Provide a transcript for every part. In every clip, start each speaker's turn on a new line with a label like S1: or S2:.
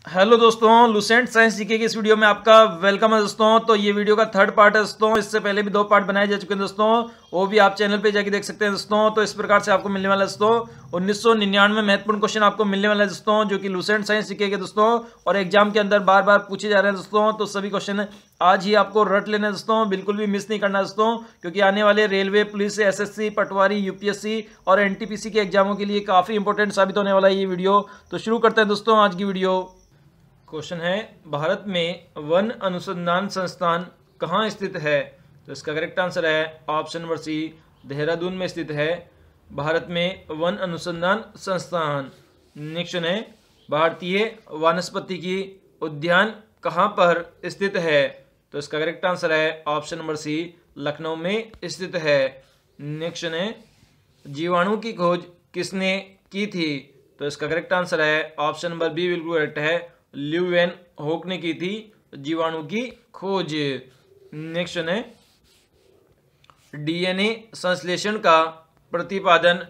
S1: Hello दोस्तों, Lucent science GK की इस वीडियो में आपका वेलकम है दोस्तों। तो ये वीडियो का थर्ड पार्ट है दोस्तों। इससे पहले भी 2 पार्ट बनाए जा चुके हैं दोस्तों, वो भी आप चैनल पे जाके देख सकते हैं दोस्तों। तो इस प्रकार से आपको मिलने वाला है दोस्तों 1999 महत्वपूर्ण क्वेश्चन आपको मिलने वाला है दोस्तों, जो कि लुसेंट साइंस जीके के दोस्तों और एग्जाम के अंदर बार बार पूछे जा रहे हैं दोस्तों। तो सभी क्वेश्चन आज ही आपको रट लेना है दोस्तों, बिल्कुल भी मिस नहीं करना दोस्तों, क्योंकि आने वाले रेलवे, पुलिस, एसएससी, पटवारी, यूपीएससी और एनटीपीसी के एग्जामों के लिए काफी इंपॉर्टेंट साबित होने वाला है ये वीडियो। तो शुरू करते हैं दोस्तों आज की वीडियो। क्वेश्चन है, भारत में वन अनुसंधान संस्थान कहाँ स्थित है? तो इसका करेक्ट आंसर है ऑप्शन नंबर सी, देहरादून में स्थित है भारत में वन अनुसंधान संस्थान। नेक्स्ट है, भारतीय वानस्पतिकी उद्यान कहाँ पर स्थित है? तो इसका करेक्ट आंसर है ऑप्शन नंबर सी, लखनऊ में स्थित है। नेक्स्ट है, जीवाणु की खोज किसने की थी? तो इसका करेक्ट आंसर है ऑप्शन नंबर बी बिल्कुल करेक्ट है, ल्यूवेन होक ने की थी जीवाणु की खोज। नेक्स्ट है, डीएनए संश्लेषण का प्रतिपादन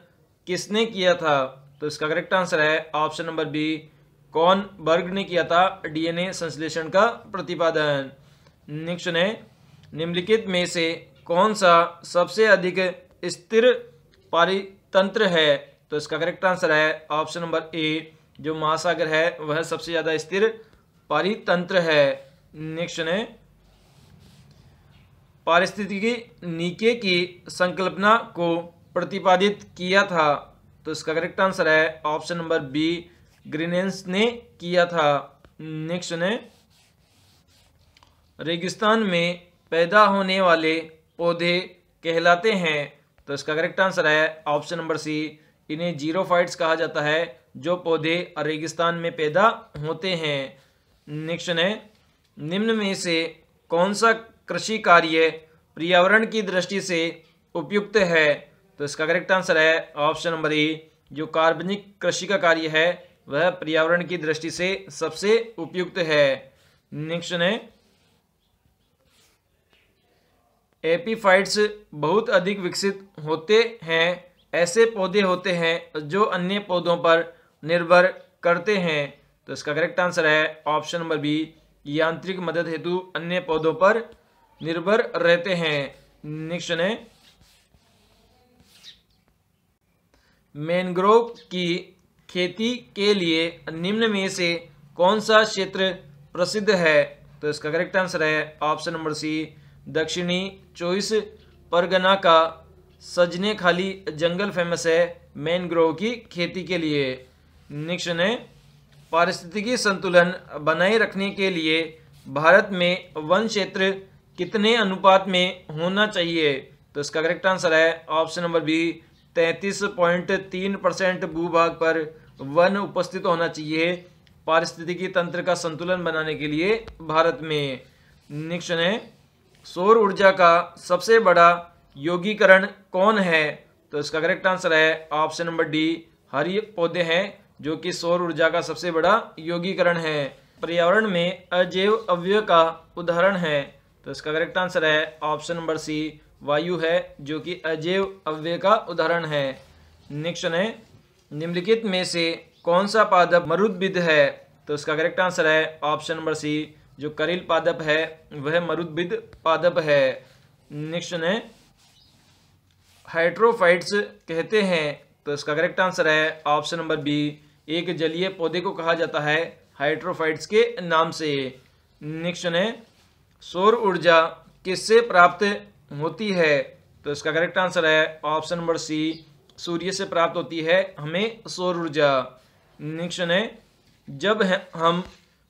S1: किसने किया था? तो इसका करेक्ट आंसर है ऑप्शन नंबर बी, कॉर्नबर्ग ने किया था डीएनए संश्लेषण का प्रतिपादन। नेक्स्ट है, निम्नलिखित में से कौन सा सबसे अधिक स्थिर पारितंत्र है? तो इसका करेक्ट आंसर है ऑप्शन नंबर ए, जो महासागर है वह सबसे ज्यादा स्थिर पारितंत्र है। नेक्स्ट है, पारिस्थितिकी नीचे की संकल्पना को प्रतिपादित किया था? तो इसका करेक्ट आंसर है ऑप्शन नंबर बी, ग्रीनेंस ने किया था। नेक्स्ट है, रेगिस्तान में पैदा होने वाले पौधे कहलाते हैं? तो इसका करेक्ट आंसर है ऑप्शन नंबर सी, इन्हें जीरोफाइट्स कहा जाता है, जो पौधे रेगिस्तान में पैदा होते हैं। नेक्स्ट है, निम्न में से कौन सा कृषि कार्य पर्यावरण की दृष्टि से उपयुक्त है? तो इसका करेक्ट आंसर है ऑप्शन नंबर ए, जो कार्बनिक कृषि का कार्य है वह पर्यावरण की दृष्टि से सबसे उपयुक्त है। नेक्स्ट है, एपीफाइट्स बहुत अधिक विकसित होते हैं, ऐसे पौधे होते हैं जो अन्य पौधों पर निर्भर करते हैं? तो इसका करेक्ट आंसर है ऑप्शन नंबर बी, यांत्रिक मदद हेतु अन्य पौधों पर निर्भर रहते हैं। नेक्स्ट है, मैंग्रोव की खेती के लिए निम्न में से कौन सा क्षेत्र प्रसिद्ध है? तो इसका करेक्ट आंसर है ऑप्शन नंबर सी, दक्षिणी 24 परगना का सजने खाली जंगल फेमस है मैंग्रोव की खेती के लिए। नेक्स्ट है, पारिस्थितिकी संतुलन बनाए रखने के लिए भारत में वन क्षेत्र कितने अनुपात में होना चाहिए? तो इसका करेक्ट आंसर है ऑप्शन नंबर बी, 33.3% भूभाग पर वन उपस्थित होना चाहिए पारिस्थितिकी तंत्र का संतुलन बनाने के लिए भारत में। नेक्स्ट है, सौर ऊर्जा का सबसे बड़ा यौगिकरण कौन है? तो इसका करेक्ट आंसर है ऑप्शन नंबर डी, हरे पौधे हैं जो कि सौर ऊर्जा का सबसे बड़ा यौगिकरण है। पर्यावरण में अजैव अवयव का उदाहरण है? तो इसका करेक्ट आंसर है ऑप्शन नंबर सी, वायु है जो कि अजैव अवयव का उदाहरण है। नेक्स्ट है, निम्नलिखित में से कौन सा पादप मरुद्भिद है? तो इसका करेक्ट आंसर है ऑप्शन नंबर सी, जो करील पादप है वह मरुद्भिद पादप है। नेक्स्ट है, हाइड्रोफाइट्स कहते हैं? तो इसका करेक्ट आंसर है ऑप्शन नंबर बी, एक जलीय पौधे को कहा जाता है हाइड्रोफाइट्स के नाम से। नेक्स्ट है, सौर ऊर्जा किससे प्राप्त होती है? तो इसका करेक्ट आंसर है ऑप्शन नंबर सी, सूर्य से प्राप्त होती है हमें सौर ऊर्जा। नेक्स्ट है, जब हम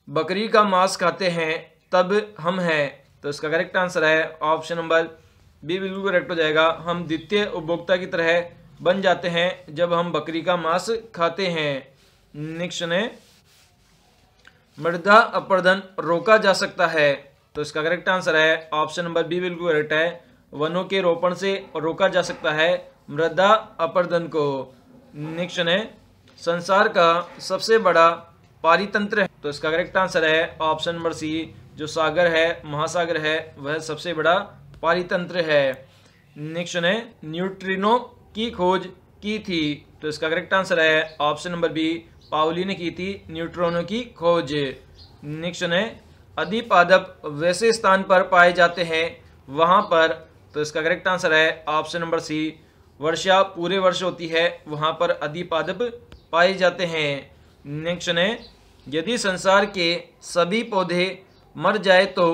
S1: बकरी का मांस खाते हैं तब हम हैं? तो इसका करेक्ट आंसर है ऑप्शन नंबर बी बिल्कुल करेक्ट हो जाएगा, हम द्वितीय उपभोक्ता की तरह बन जाते हैं जब हम बकरी का मांस खाते हैं। नेक्स्ट है, मृदा अपरदन रोका जा सकता है? तो इसका करेक्ट आंसर है ऑप्शन नंबर बी बिल्कुल करेक्ट है, वनों के रोपण से रोका जा सकता है मृदा अपरदन को। नेक्स्ट है, संसार का सबसे बड़ा पारितंत्र है? तो इसका करेक्ट आंसर है ऑप्शन नंबर सी, जो सागर है, महासागर है, वह सबसे बड़ा पारितंत्र है। नेक्स्ट है, न्यूट्रिनो की खोज की थी? तो इसका करेक्ट आंसर है ऑप्शन नंबर बी, पाउली ने की थी न्यूट्रॉनों की खोज। नेक्स्ट है अधिपादप वैसे स्थान पर पाए जाते हैं वहां पर, तो इसका करेक्ट आंसर है ऑप्शन नंबर सी, वर्षा पूरे वर्ष होती है वहां पर अधिपादप पाए जाते हैं। नेक्स्ट है यदि संसार के सभी पौधे मर जाए तो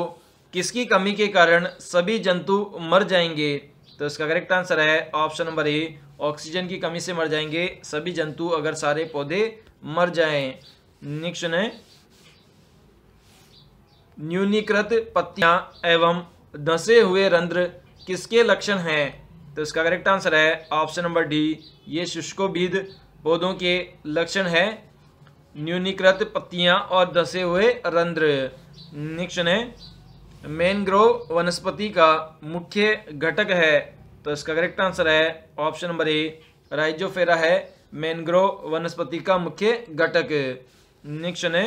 S1: किसकी कमी के कारण सभी जंतु मर जाएंगे, तो इसका करेक्ट आंसर है ऑप्शन नंबर ए, ऑक्सीजन की कमी से मर जाएंगे सभी जंतु अगर सारे पौधे मर जाएं। नेक्स्ट है न्यूनीकृत पत्तियां एवं धंसे हुए रंध्र किसके लक्षण हैं, तो इसका करेक्ट आंसर है ऑप्शन नंबर डी, ये शुष्कोबीज पौधों के लक्षण है, न्यूनीकृत पत्तियां और धंसे हुए रंध्र। नेक्स्ट है मैनग्रोव वनस्पति का मुख्य घटक है, तो इसका करेक्ट आंसर है ऑप्शन नंबर ए, राइजोफेरा है मैनग्रोव वनस्पति का मुख्य घटक। नेक्स्ट है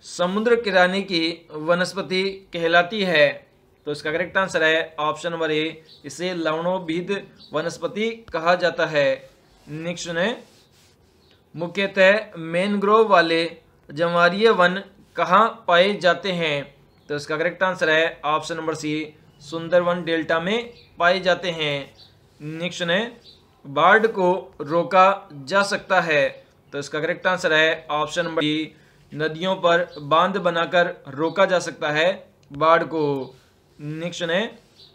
S1: समुद्र किनारे की वनस्पति कहलाती है, तो इसका करेक्ट आंसर है ऑप्शन नंबर ए, इसे लवणोभीद वनस्पति कहा जाता है। नेक्स्ट है मुख्यतः मैनग्रोव वाले जंवारीय वन कहाँ पाए जाते हैं, तो इसका करेक्ट आंसर है option number C, Sundarban delta में पाए जाते हैं। नेक्स्ट है बाढ़ को रोका जा सकता है, तो इसका करेक्ट आंसर है ऑप्शन नंबर डी, नदियों पर बांध बनाकर रोका जा सकता है बाढ़ को। नेक्स्ट है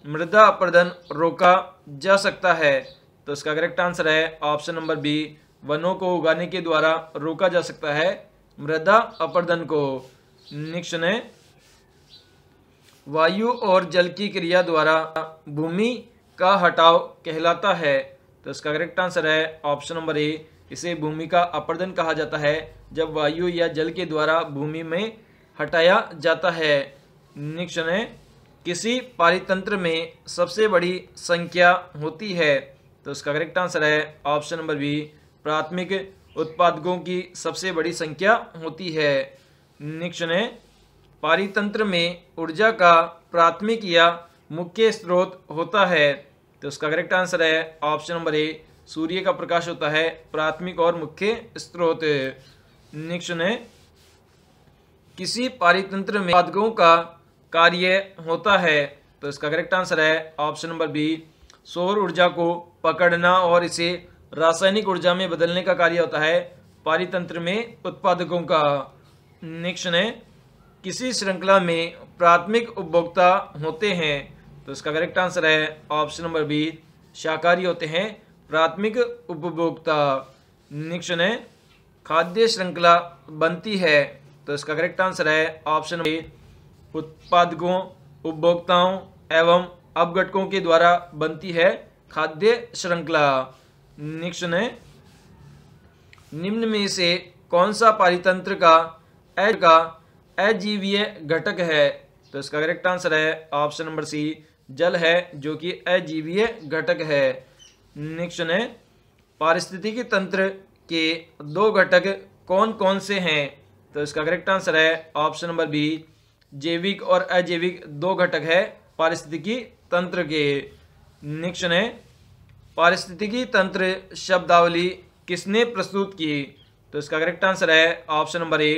S1: मृदा अपरदन रोका जा सकता है, तो इसका करेक्ट आंसर है ऑप्शन नंबर बी, वनों को उगाने के द्वारा रोका जा सकता है मृदा अपरदन को। नेक्स्ट है वायु और जल की क्रिया द्वारा भूमि का हटाव कहलाता है, तो इसका करेक्ट आंसर है ऑप्शन नंबर ए, इसे भूमि का अपरदन कहा जाता है जब वायु या जल के द्वारा भूमि में हटाया जाता है। नेक्स्ट है किसी पारितंत्र में सबसे बड़ी संख्या होती है, तो इसका करेक्ट आंसर है ऑप्शन नंबर बी, प्राथमिक उत्पादकों की सबसे बड़ी संख्या होती है। नेक्स्ट है पारितंत्र में ऊर्जा का प्राथमिक या मुख्य स्रोत होता है, तो इसका करेक्ट आंसर है ऑप्शन नंबर ए, सूर्य का प्रकाश होता है प्राथमिक और मुख्य स्रोत। नेक्स्ट है किसी पारितंत्र में उत्पादकों का कार्य होता है, तो इसका करेक्ट आंसर है ऑप्शन नंबर बी, सौर ऊर्जा को पकड़ना और इसे रासायनिक ऊर्जा में बदलने का कार्य होता है पारितंत्र में उत्पादकों का। नेक्स्ट है किसी श्रृंखला में प्राथमिक उपभोक्ता होते हैं, तो इसका करेक्ट आंसर है ऑप्शन नंबर बी, शाकाहारी होते हैं प्राथमिक उपभोक्ता। नेक्स्ट है खाद्य श्रृंखला बनती है, तो इसका करेक्ट आंसर है ऑप्शन बी, उत्पादकों उपभोक्ताओं एवं अपघटकों के द्वारा बनती है खाद्य श्रृंखला। नेक्स्ट है निम्न में से कौन सा पारितंत्र का अजीवीय घटक है, तो इसका करेक्ट आंसर है ऑप्शन नंबर सी, जल है जो कि अजीवीय घटक है। नेक्स्ट है पारिस्थितिकी तंत्र के दो घटक कौन कौन से हैं, तो इसका करेक्ट आंसर है ऑप्शन नंबर बी, जैविक और अजैविक दो घटक है पारिस्थितिकी तंत्र के। नेक्स्ट है पारिस्थितिकी तंत्र शब्दावली किसने प्रस्तुत की, तो इसका करेक्ट आंसर है ऑप्शन नंबर ए,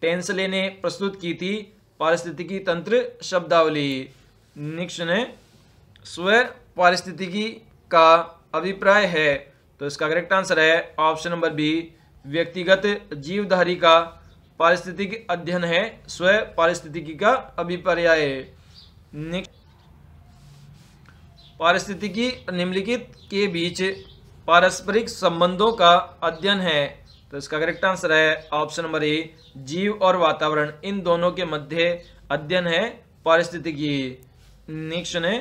S1: टेंसले ने प्रस्तुत की थी पारिस्थितिकी तंत्र शब्दावली। नेक्स्ट है स्व पारिस्थितिकी का अभिप्राय है, तो इसका करेक्ट आंसर है ऑप्शन नंबर बी, व्यक्तिगत जीवधारी का पारिस्थितिक अध्ययन है स्व पारिस्थितिकी का अभिप्राय। नेक्स्ट पारिस्थितिकी निम्नलिखित के बीच पारस्परिक संबंधों का अध्ययन है, तो इसका करेक्ट आंसर है ऑप्शन नंबर ए, जीव और वातावरण इन दोनों के मध्य अध्ययन है पारिस्थितिकी। नेक्स्ट है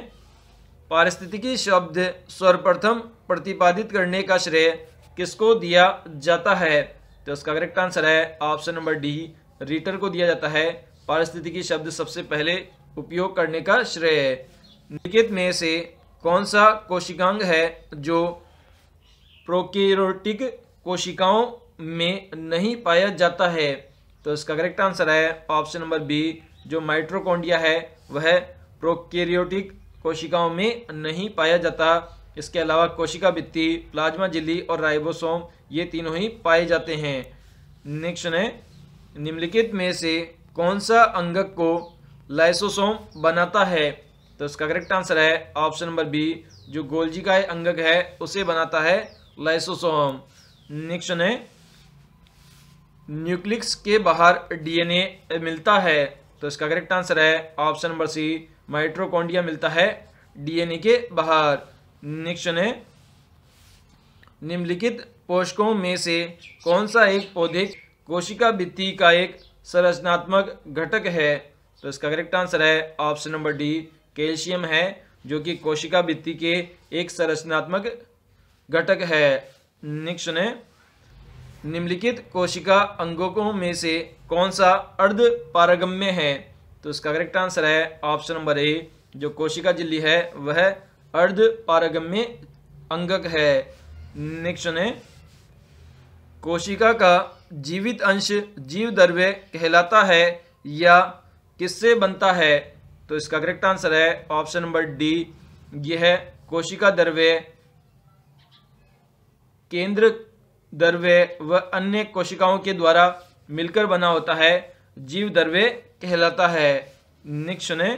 S1: पारिस्थितिकी शब्द सर्वप्रथम प्रतिपादित करने का श्रेय किसको दिया जाता है, तो इसका करेक्ट आंसर है ऑप्शन नंबर डी, रीटर को दिया जाता है पारिस्थितिकी शब्द सबसे पहले उपयोग करने का श्रेय। निम्नलिखित में से कौन सा कोशिकांग है जो प्रोकैरियोटिक कोशिकाओं में नहीं पाया जाता है, तो इसका करेक्ट आंसर है ऑप्शन नंबर बी, जो माइटोकॉन्ड्रिया है वह प्रोकैरियोटिक कोशिकाओं में नहीं पाया जाता। इसके अलावा कोशिका भित्ति, प्लाज्मा झिल्ली और राइबोसोम ये तीनों ही पाए जाते हैं। नेक्स्ट है, निम्नलिखित में से कौन सा अंगक को लाइसोसोम बनाता है? तो इसका करेक्ट आंसर है ऑप्शन नंबर बी, जो गोल्जी का अंगक है उसे बनाता है लाइसोसोम। नेक्स्ट है, न्यूक्लियस के बाहर डीएनए मिलता है? तो इसका करेक्ट आंसर है ऑप्शन नंबर सी, माइटोकॉन्ड्रिया मिलता है डीएनए के बाहर। नेक्स्ट है, निम्नलिखित पोषकों में से कौन सा एक पौधे कोशिका भित्ति का एक संरचनात्मक घटक है? तो इसका करेक्ट आंसर है ऑप्शन नंबर डी, कैल्शियम है, जो कि कोशिका भित्ति के एक संरचनात्मक घटक है। नेक्स्ट है, निम्नलिखित कोशिका अंगों में से कौन सा अर्ध पारगम्य है? तो इसका करेक्ट आंसर है ऑप्शन नंबर ए, जो कोशिका झिल्ली है वह अर्ध पारगम्य अंगक है। नेक्स्ट है, कोशिका का जीवित अंश जीवद्रव्य कहलाता है या किससे बनता है? तो इसका करेक्ट आंसर है ऑप्शन नंबर डी, यह कोशिका द्रव्य, केंद्र द्रव्य व अन्य कोशिकाओं के द्वारा मिलकर बना होता है, जीव द्रव्य कहलाता है। नेक्स्ट है,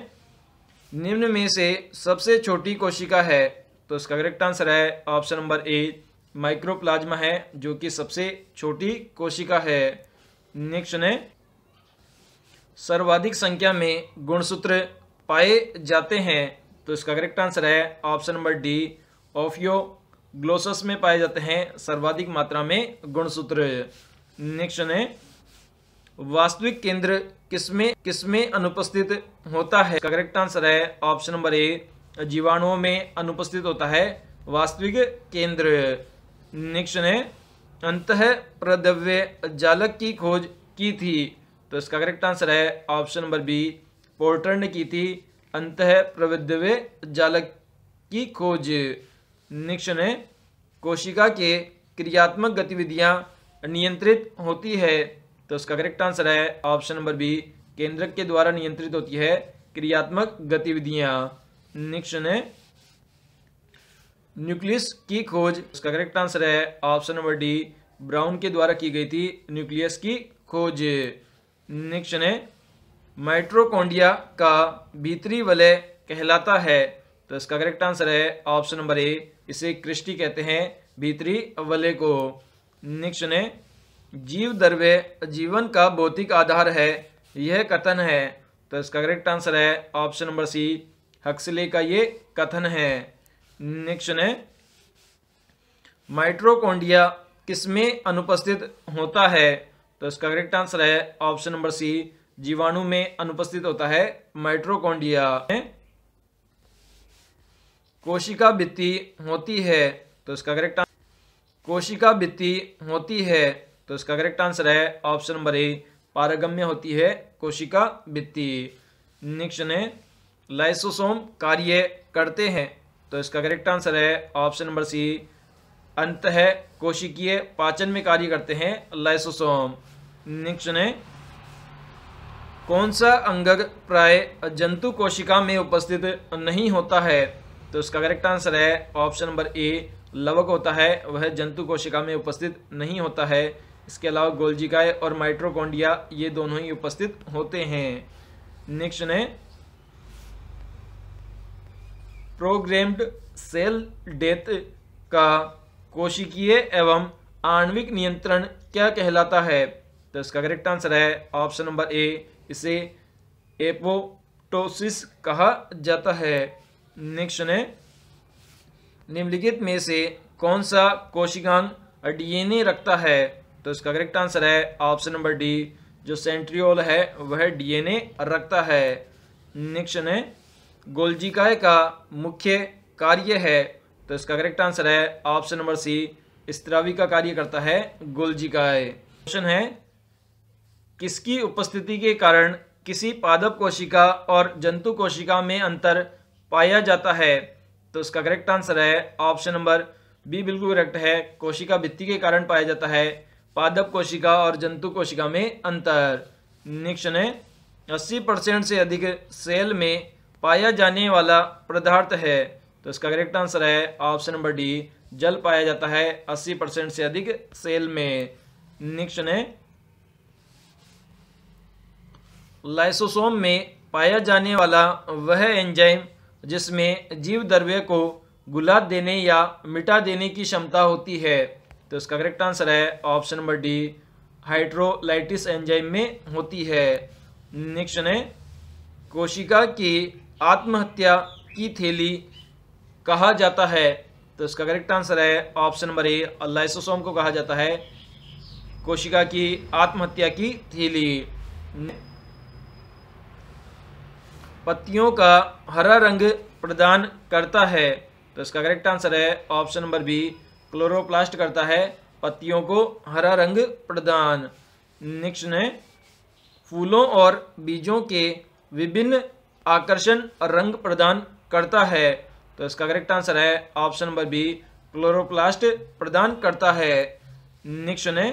S1: निम्न में से सबसे छोटी कोशिका है? तो इसका करेक्ट आंसर है ऑप्शन नंबर ए, माइक्रोप्लाज्मा है, जो कि सबसे छोटी कोशिका है। नेक्स्ट है, सर्वाधिक संख्या में गुणसूत्र पाए जाते हैं? तो इसका करेक्ट आंसर है ऑप्शन नंबर डी, ओफियोग्लोसस में पाए जाते हैं सर्वाधिक मात्रा में गुणसूत्र। नेक्स्ट है, वास्तविक केंद्र किसमें अनुपस्थित होता है? इसका करेक्ट आंसर है ऑप्शन नंबर ए, जीवाणुओं में अनुपस्थित होता है वास्तविक केंद्र। नेक्स्ट है, अंतः प्रद्रव्य जालक की खोज की थी? तो इसका करेक्ट आंसर है ऑप्शन नंबर बी, पोर्टर ने की थी अंतः प्रद्रव्य जालक की खोज। नेक्स्ट है, कोशिका के क्रियात्मक गतिविधियां नियंत्रित होती है? तो इसका करेक्ट आंसर है ऑप्शन नंबर बी, केंद्रक के द्वारा नियंत्रित होती है क्रियात्मक गतिविधियां। नेक्स्ट है, न्यूक्लियस की खोज? इसका करेक्ट आंसर है ऑप्शन नंबर डी, ब्राउन के द्वारा की गई थी न्यूक्लियस की खोज। नेक्स्ट है, माइटोकॉन्ड्रिया का भीतरी वलय कहलाता है? तो इसका करेक्ट आंसर है ऑप्शन नंबर ए, इसे क्रिस्टी कहते हैं भीतरी वलय को। नेक्स्ट है, जीव द्रव्य जीवन का भौतिक आधार है, यह कथन है? तो इसका करेक्ट आंसर है ऑप्शन नंबर सी, हक्सले का ये कथन है। नेक्स्ट है, माइटोकॉन्ड्रिया किसमें अनुपस्थित होता है? तो इसका करेक्ट आंसर है ऑप्शन नंबर सी, जीवाणु में अनुपस्थित होता है माइटोकॉन्ड्रिया। कोशिका भित्ति होती है? तो इसका करेक्ट कोशिका भित्ति होती है, तो इसका करेक्ट आंसर है ऑप्शन नंबर ए, पारगम्य होती है कोशिका भित्ति। नेक्स्ट है, लाइसोसोम कार्य करते हैं? तो इसका करेक्ट आंसर है ऑप्शन नंबर सी, अंतः कोशिकीय पाचन में कार्य करते हैं लाइसोसोम। नेक्स्ट है, कौन सा अंगक प्राय जंतु कोशिका में उपस्थित नहीं होता है? तो इसका करेक्ट आंसर है ऑप्शन नंबर ए, लवक होता है, वह जंतु कोशिका में उपस्थित नहीं होता है। इसके अलावा गोल्जिकाए और माइटोकॉन्ड्रिया ये दोनों ही उपस्थित होते हैं। नेक्स्ट है, प्रोग्राम्ड सेल डेथ का कोशिकीय एवं आणविक नियंत्रण क्या कहलाता है? तो इसका करेक्ट आंसर है ऑप्शन नंबर ए, इसे एपोप्टोसिस कहा जाता है। नेक्स्ट है, निम्नलिखित में से कौन सा कोशिकांग डीएनए रखता है? तो इसका करेक्ट आंसर है ऑप्शन नंबर डी, जो सेंट्रियोल है वह डीएनए रखता है। नेक्स्ट है, गोल्जिकाए का मुख्य कार्य है? तो इसका करेक्ट आंसर है ऑप्शन नंबर सी, स्त्रावी का कार्य करता है गोल्जिकाए। क्वेश्चन है, किसकी उपस्थिति के कारण किसी पादप कोशिका और जंतु कोशिका में अंतर पाया जाता है? तो इसका करेक्ट आंसर है ऑप्शन नंबर बी, बिल्कुल करेक्ट है, कोशिका भित्ति के कारण पाया जाता है पादप कोशिका और जंतु कोशिका में अंतर। नेक्स्ट है, 80% से अधिक सेल में पाया जाने वाला पदार्थ है? तो इसका करेक्ट आंसर है ऑप्शन नंबर डी, जल पाया जाता है 80% से अधिक सेल में। नेक्स्ट है लाइसोसोम में पाया जाने वाला वह एंजाइम जिसमें जीव द्रव्य को घुला देने या मिटा देने की क्षमता होती है। तो इसका करेक्ट आंसर है ऑप्शन नंबर डी, हाइड्रोलाइटिस एंजाइम में होती है। नेक्स्ट है कोशिका की आत्महत्या की थैली कहा जाता है। तो इसका करेक्ट आंसर है ऑप्शन नंबर ए, लाइसोसोम को कहा जाता है कोशिका की आत्महत्या की थैली। पत्तियों का हरा रंग प्रदान करता है। तो इसका करेक्ट आंसर है ऑप्शन नंबर बी, क्लोरोप्लास्ट करता है पत्तियों को हरा रंग प्रदान। नेक्स्ट है फूलों और बीजों के विभिन्न आकर्षण रंग प्रदान करता है। तो इसका करेक्ट आंसर है ऑप्शन नंबर बी, क्लोरोप्लास्ट प्रदान करता है। नेक्स्ट है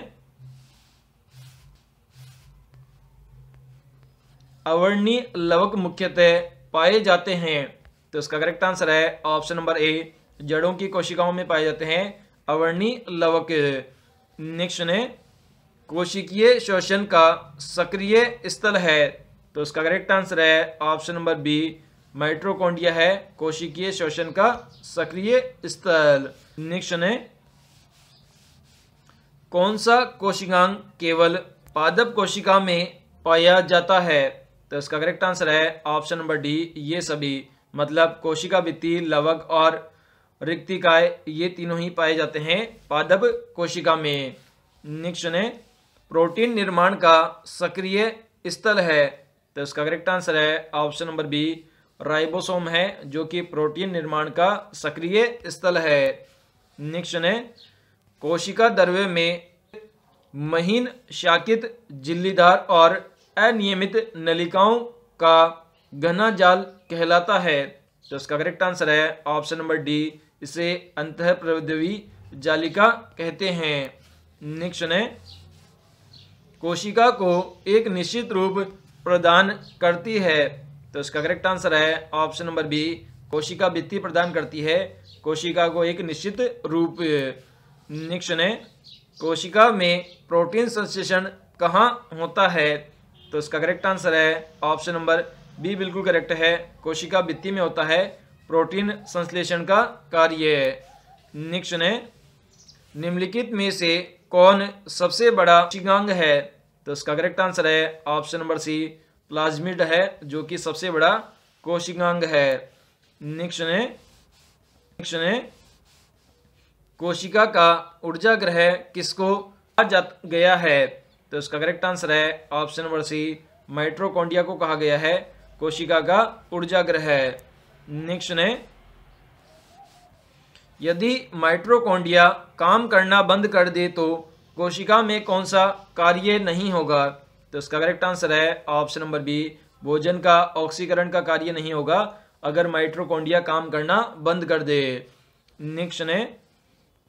S1: अवर्णीय लवक मुख्यतः पाए जाते हैं। तो इसका करेक्ट आंसर है ऑप्शन नंबर ए, जड़ों की कोशिकाओं में पाए जाते हैं अवर्णीय लवक। नेक्स्ट है कोशिकीय श्वसन का सक्रिय स्थल है। तो इसका करेक्ट आंसर है ऑप्शन नंबर बी, माइटोकॉन्ड्रिया है कोशिकीय श्वसन का सक्रिय स्थल। नेक्स्ट है कौन सा कोशिकांग केवल पादप कोशिका में पाया जाता है। तो इसका करेक्ट आंसर है ऑप्शन नंबर डी, ये सभी, मतलब कोशिका भित्ति, लवक और रिक्तिकाय, ये तीनों ही पाए जाते हैं पादप कोशिका में। नेक्स्ट है प्रोटीन निर्माण का सक्रिय स्थल है। तो इसका करेक्ट आंसर है ऑप्शन नंबर बी, राइबोसोम है जो कि प्रोटीन निर्माण का सक्रिय स्थल है। नेक्स्ट है कोशिका द्रव्य में महीन शाकित झिल्लीदार और अनियमित नलिकाओं का घना जाल कहलाता है। तो इसका करेक्ट आंसर है ऑप्शन नंबर डी, इसे अंतःप्रविद्वी जालिका कहते हैं। नेक्स्ट है कोशिका को एक निश्चित रूप प्रदान करती है। तो इसका करेक्ट आंसर है ऑप्शन नंबर बी, कोशिका भित्ति प्रदान करती है कोशिका को एक निश्चित रूप। नेक्स्ट है कोशिका में प्रोटीन संश्लेषण कहाँ होता है। तो इसका करेक्ट आंसर है ऑप्शन नंबर बी, बिल्कुल करेक्ट है, कोशिका भित्ति में होता है प्रोटीन संश्लेषण का कार्य। नेक्स्ट है निम्नलिखित में से कौन सबसे बड़ा कोशिकांग है। तो इसका करेक्ट आंसर है ऑप्शन नंबर सी, प्लाज्मिड है जो कि सबसे बड़ा कोशिकांग है। नेक्स्ट है कोशिका का ऊर्जा ग्रह किसको कहा जा गया है। तो इसका करेक्ट आंसर है ऑप्शन नंबर सी, माइटोकॉन्ड्रिया को कहा गया है कोशिका का ऊर्जा ग्रह। नेक्स्ट है यदि माइटोकॉन्ड्रिया काम करना बंद कर दे तो कोशिका में कौन सा कार्य नहीं होगा। तो इसका करेक्ट आंसर है ऑप्शन नंबर बी, भोजन का ऑक्सीकरण का कार्य नहीं होगा अगर माइटोकॉन्ड्रिया काम करना बंद कर दे। नेक्स्ट है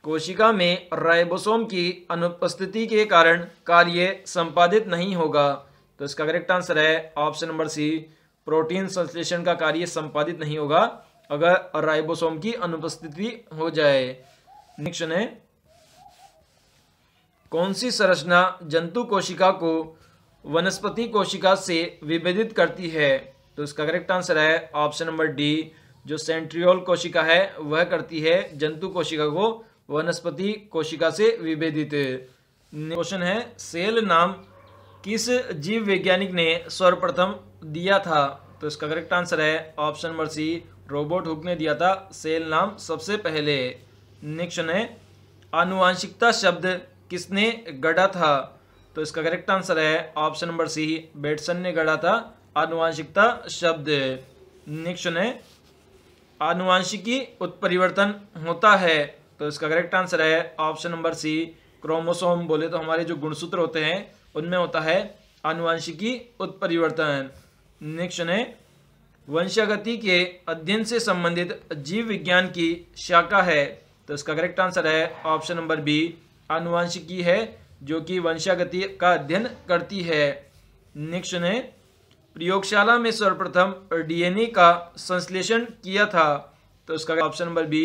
S1: कोशिका में राइबोसोम की अनुपस्थिति के कारण कार्य संपादित नहीं होगा। तो इसका करेक्ट आंसर है ऑप्शन नंबर सी, प्रोटीन संश्लेषण का कार्य संपादित नहीं होगा अगर राइबोसोम की अनुपस्थिति हो जाए। नेक्स्ट है कौन सी संरचना जंतु कोशिका को वनस्पति कोशिका से विभेदित करती है। तो इसका करेक्ट आंसर है ऑप्शन नंबर डी, जो सेंट्रियोल कोशिका है वह करती है जंतु कोशिका को वनस्पति कोशिका से विभेदित। क्वेश्चन है सेल नाम किस जीव वैज्ञानिक ने सर्वप्रथम दिया था। तो इसका करेक्ट आंसर है option number C, Robert Hooke ने दिया था सेल नाम सबसे पहले। नेक्स्ट है आनुवांशिकता शब्द किसने गढ़ा था। तो इसका करेक्ट आंसर है ऑप्शन नंबर सी, बेटसन ने गढ़ा था आनुवांशिकता शब्द। नेक्स्ट है आनुवांशिकी उत्परिवर्तन होता है। तो इसका करेक्ट आंसर है ऑप्शन नंबर सी, क्रोमोसोम बोले तो हमारे जो गुणसूत्र होते हैं उनमें होता है आनुवांशिकी उत्परिवर्तन। नेक्स्ट है वंशागति के अध्ययन से संबंधित जीव विज्ञान की शाखा है। तो इसका करेक्ट आंसर है ऑप्शन नंबर बी, आनुवांशिकी है जो कि वंशागति का अध्ययन करती है। नेक्स्ट है प्रयोगशाला में सर्वप्रथम डीएनए का संश्लेषण किया था। तो इसका ऑप्शन नंबर बी,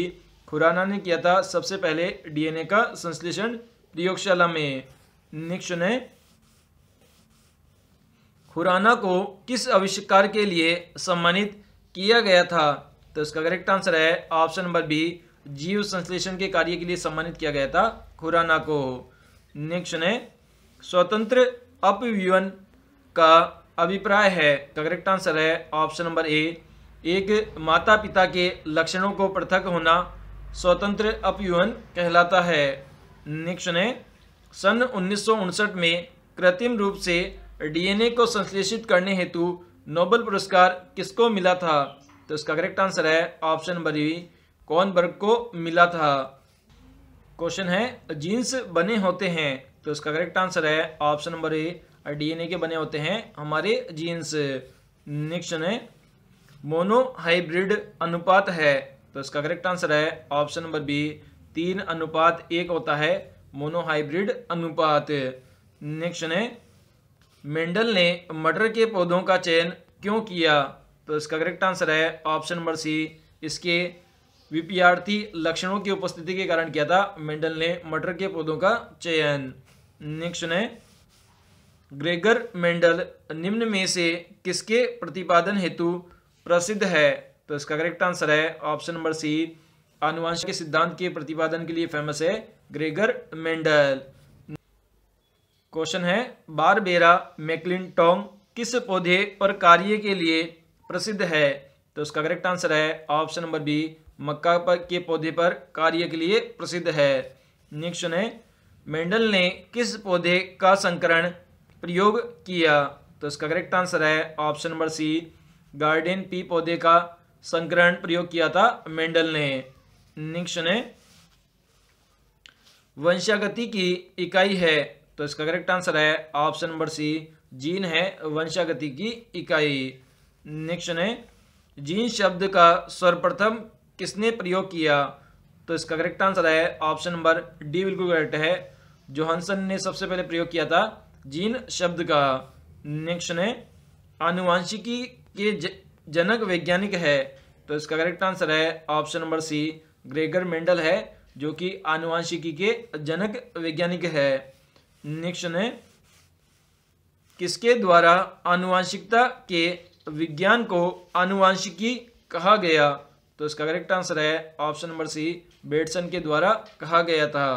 S1: खुराना ने किया था सबसे पहले डीएनए का संश्लेषण प्रयोगशाला में। नेक्स्ट है, खुराना को किस आविष्कार के लिए सम्मानित किया गया था? तो इसका करेक्ट आंसर है ऑप्शन नंबर बी, जीव संश्लेषण के कार्य के लिए सम्मानित किया गया था खुराना को। नेक्स्ट है, स्वतंत्र अपव्यवन का अभिप्राय है? तो करेक्ट आंसर है ऑप्शन नंबर ए, एक माता पिता के लक्षणों को पृथक होना स्वतंत्र अपव्यवन कहलाता है। नेक्स्ट है, सन 1959 में कृत्रिम रूप से डीएनए को संश्लेषित करने हेतु नोबेल पुरस्कार किसको मिला था? तो इसका करेक्ट आंसर है ऑप्शन नंबर बी, कॉर्नबर्ग को मिला था। क्वेश्चन है, जीन्स बने होते हैं? तो इसका करेक्ट आंसर है ऑप्शन नंबर ए, डीएनए के बने होते हैं हमारे जीन्स। नेक्स्ट है, मोनोहाइब्रिड अनुपात है? तो इसका करेक्ट आंसर है ऑप्शन नंबर बी, 3:1 होता है मोनोहाइब्रिड अनुपात। नेक्स्ट है, मेंडल ने मटर के पौधों का चयन क्यों किया? तो इसका करेक्ट आंसर है ऑप्शन नंबर सी, इसके विपरीतार्थी लक्षणों की उपस्थिति के कारण किया था मेंडल ने मटर के पौधों का चयन। नेक्स्ट है, ग्रेगर मेंडल निम्न में से किसके प्रतिपादन हेतु प्रसिद्ध है? तो इसका करेक्ट आंसर है ऑप्शन नंबर सी, आनुवंशिक के सिद्धांत के प्रतिपादन के लिए फेमस है ग्रेगर मेंडल। क्वेश्चन है, बारबेरा मैक्लिंटोक किस पौधे पर कार्य के लिए प्रसिद्ध है? तो इसका करेक्ट आंसर है ऑप्शन नंबर बी, मक्का के पौधे पर कार्य के लिए प्रसिद्ध है। नेक्स्ट है, मेंडल ने किस पौधे का संकरण प्रयोग किया? तो इसका करेक्ट आंसर है option number C, garden pea पौधे का संकरण प्रयोग किया था मेंडल ने। नेक्स्ट है, वंशागति की इकाई है? तो इसका करेक्ट आंसर है ऑप्शन नंबर सी, जीन है वंशागति की इकाई। नेक्स्ट है, जीन शब्द का सर्वप्रथम किसने प्रयोग किया? तो इसका करेक्ट आंसर है ऑप्शन नंबर डी, बिल्कुल करेक्ट है, जोहानसन ने सबसे पहले प्रयोग किया था जीन शब्द का। नेक्स्ट है, आनुवांशिकी के जनक वैज्ञानिक है? तो इसका करेक्ट आंसर है option number C, Gregor Mendel है जो कि आनुवांशिकी के जनक वैज्ञानिक है। नेक्स्ट है, किसके द्वारा आनुवांशिकता के विज्ञान को आनुवांशिकी कहा गया? तो इसका करेक्ट आंसर है ऑप्शन नंबर सी, बेटसन के द्वारा कहा गया था।